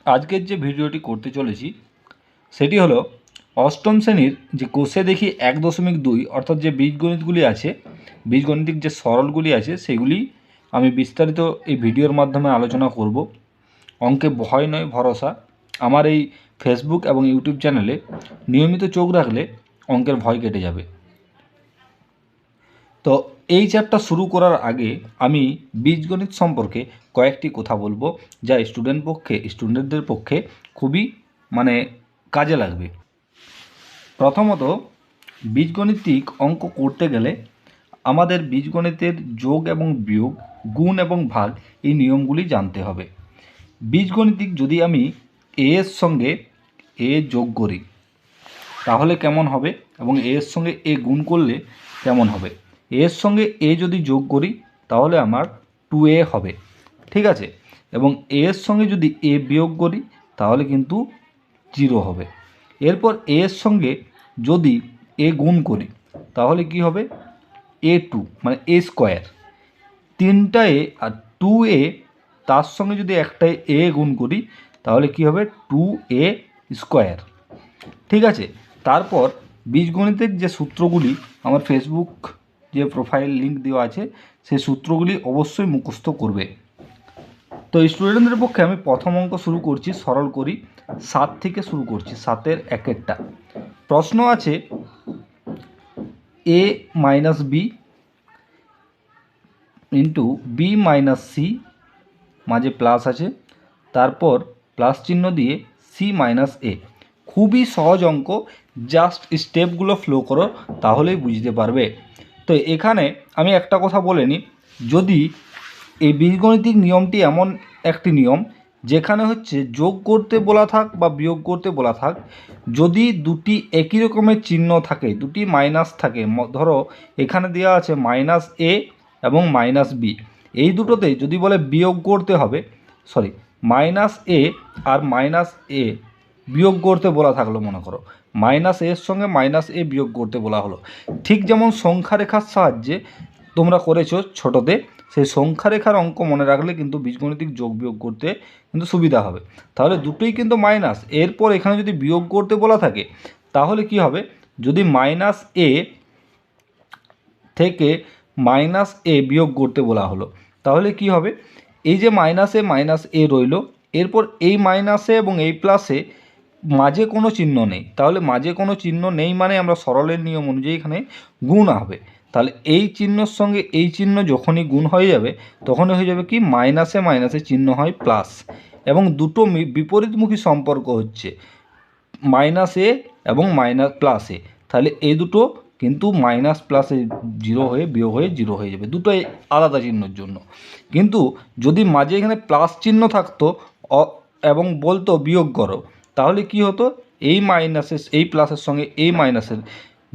আজকের যে ভিডিওটি করতে চলেছি সেটি হলো অষ্টম শ্রেণীর যে কোষে দেখি 1.2 অর্থাৎ যে বীজগণিতগুলি আছে, বীজগণিতিক যে সরলগুলি আছে সেগুলি আমি বিস্তারিত এই ভিডিওর মাধ্যমে আলোচনা করব। অঙ্কে ভয় নয় ভরসা। আমার এই ফেসবুক এবং ইউটিউব চ্যানেলে নিয়মিত চোখ রাখলে অঙ্কের ভয় কেটে যাবে। তো এই চ্যাপ্টার শুরু করার আগে আমি বীজগণিত সম্পর্কে কয়েকটি কথা বলবো, যা স্টুডেন্টদের পক্ষে খুবই কাজে লাগবে। প্রথমত, বীজগণিতিক অঙ্ক করতে গেলে আমাদের বীজগণিতের যোগ এবং বিয়োগ, গুণ এবং ভাগ এই নিয়মগুলি জানতে হবে। বীজগণিতিক যদি আমি এ এর সঙ্গে এ যোগ করি তাহলে কেমন হবে, এবং এ এর সঙ্গে এ গুণ করলে কেমন হবে। এর সঙ্গে এ যদি যোগ করি তাহলে আমার 2a হবে, ঠিক আছে। এবং এর সঙ্গে যদি এ বিয়োগ করি তাহলে কিন্তু 0 হবে। এরপর এর সঙ্গে যদি এ গুণ করি তাহলে কি হবে, a2 মানে a স্কোয়ার। 3টা এ আর 2a, তার সঙ্গে যদি একটা এ গুণ করি তাহলে কি হবে 2a স্কোয়ার, ঠিক আছে। তারপর বীজগণিতের যে সূত্রগুলি আমার ফেসবুক যে প্রোফাইল লিঙ্ক দেওয়া আছে সেই সূত্রগুলি অবশ্যই মুখস্থ করবে। তো স্টুডেন্টদের পক্ষে আমি প্রথম অঙ্ক শুরু করছি, সরল করি। 7 থেকে শুরু করছি, 7-এর একেরটা প্রশ্ন আছে। a minus b into b minus c, মাঝে প্লাস আছে, তারপর প্লাস চিহ্ন দিয়ে সি মাইনাস এ। খুবই সহজ অঙ্ক, জাস্ট স্টেপগুলো ফলো করো তাহলেই বুঝতে পারবে। তো এখানে আমি একটা কথা বলে নিই, যদি এই বীজগণিতিক নিয়মটি এমন একটি নিয়ম যেখানে হচ্ছে যোগ করতে বলা থাক বা বিয়োগ করতে বলা থাক, যদি দুটি একই রকমের চিহ্ন থাকে, দুটি মাইনাস থাকে, ধরো এখানে দেওয়া আছে মাইনাস এ এবং মাইনাস বি, এই দুটোতে যদি বলে বিয়োগ করতে হবে, মাইনাস এ আর মাইনাস এ বিয়োগ করতে বলা থাকলো, মনে করো মাইনাস এর সঙ্গে মাইনাস এ বিয়োগ করতে বলা হলো, ঠিক যেমন সংখ্যা রেখার সাহায্যে তোমরা করেছো ছোটোতে, সেই সংখ্যা রেখার অঙ্ক মনে রাখলে কিন্তু বীজগণিতিক যোগ বিয়োগ করতে কিন্তু সুবিধা হবে। তাহলে দুটোই কিন্তু মাইনাস, এরপর এখানে যদি বিয়োগ করতে বলা থাকে তাহলে কি হবে, যদি মাইনাস এ থেকে মাইনাস এ বিয়োগ করতে বলা হলো তাহলে কি হবে, এই যে মাইনাস এ রইল, এরপর এই মাইনাসে এবং এই প্লাসে মাঝে কোনো চিহ্ন নেই, তাহলে মাঝে কোনো চিহ্ন নেই মানে আমরা সরলের নিয়ম অনুযায়ী এখানে গুণ হবে। তাহলে এই চিহ্নর সঙ্গে এই চিহ্ন যখনই গুণ হয়ে যাবে তখনই হয়ে যাবে কি, মাইনাসে মাইনাসে চিহ্ন হয় প্লাস, এবং দুটো বিপরীতমুখী সম্পর্ক হচ্ছে মাইনাস এ এবং মাইনাস প্লাস এ। তাহলে এই দুটো কিন্তু মাইনাস প্লাসে 0 হয়ে বিয়োগ হয়ে 0 হয়ে যাবে, দুটোই আলাদা চিহ্নর জন্য। কিন্তু যদি মাঝে এখানে প্লাস চিহ্ন থাকতো এবং বলতো বিয়োগ করো, তাহলে কি হতো, এই মাইনাসের এই প্লাসের সঙ্গে এই মাইনাসের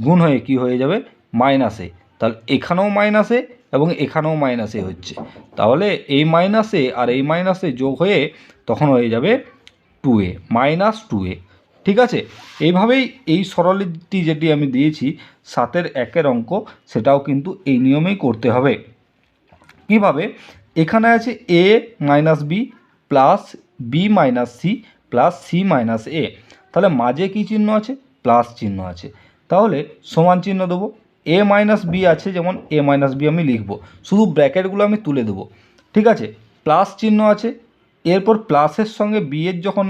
গুণ হয়ে কি হয়ে যাবে, মাইনাসে। তাহলে এখানেও মাইনাসে এবং এখানেও মাইনাসে হচ্ছে, তাহলে এই মাইনাসে আর এই মাইনাসে যোগ হয়ে তখন হয়ে যাবে 2a মাইনাস 2a, ঠিক আছে। এইভাবেই এই সরলটি যেটি আমি দিয়েছি 7-এর একের অঙ্ক, সেটাও কিন্তু এই নিয়মেই করতে হবে। কিভাবে, এখানে আছে a minus B plus B minus C plus C minus A, তাহলে মাঝে কী চিহ্ন আছে, প্লাস চিহ্ন আছে, তাহলে সমান চিহ্ন দেবো। এ মাইনাস বি আছে, যেমন এ মাইনাস বি আমি লিখবো, শুধু ব্র্যাকেটগুলো আমি তুলে দেবো, ঠিক আছে। প্লাস চিহ্ন আছে, এরপর প্লাসের সঙ্গে বি এর যখন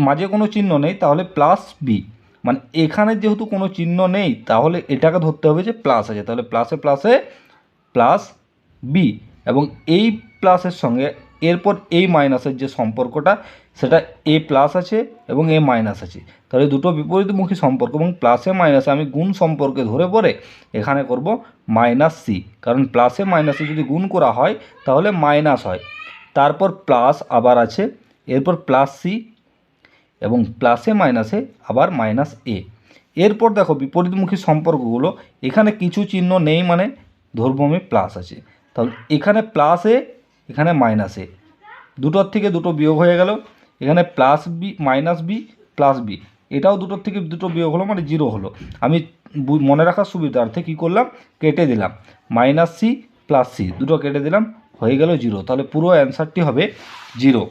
মাঝে কোনো চিহ্ন নেই তাহলে প্লাস বি, এখানে যেহেতু কোনো চিহ্ন নেই তাহলে এটাকে ধরতে হবে যে প্লাস আছে, তাহলে প্লাসে প্লাসে প্লাস বি, এবং এই প্লাসের সঙ্গে এরপর এই মাইনাসের যে সম্পর্কটা সেটা এ প্লাস আছে এবং এ মাইনাস আছে, তাহলে দুটো বিপরীতমুখী সম্পর্ক, এবং প্লাসে মাইনাসে আমি গুণ সম্পর্কে ধরে পড়ে এখানে করব মাইনাস সি, কারণ প্লাসে মাইনাসে যদি গুণ করা হয় তাহলে মাইনাস হয়। তারপর প্লাস আবার আছে, এরপর প্লাস সি এবং প্লাসে মাইনাসে আবার মাইনাস এ। এরপর দেখো বিপরীতমুখী সম্পর্কগুলো, এখানে কিছু চিহ্ন নেই মানে ধরবো আমি প্লাস আছে, তাহলে এখানে প্লাস এ এখানে মাইনাস এ, দুটোর থেকে দুটো বিয়োগ হয়ে গেল, এখানে plus B minus B plus b, এটাও দুটোর থেকে দুটো বিয়োগ হলো মানে 0 হলো। আমি মনে রাখার সুবিধার্থে কী করলাম, কেটে দিলাম, মাইনাস সি প্লাস সি দুটো কেটে দিলাম, হয়ে গেল 0, তাহলে পুরো অ্যান্সারটি হবে 0।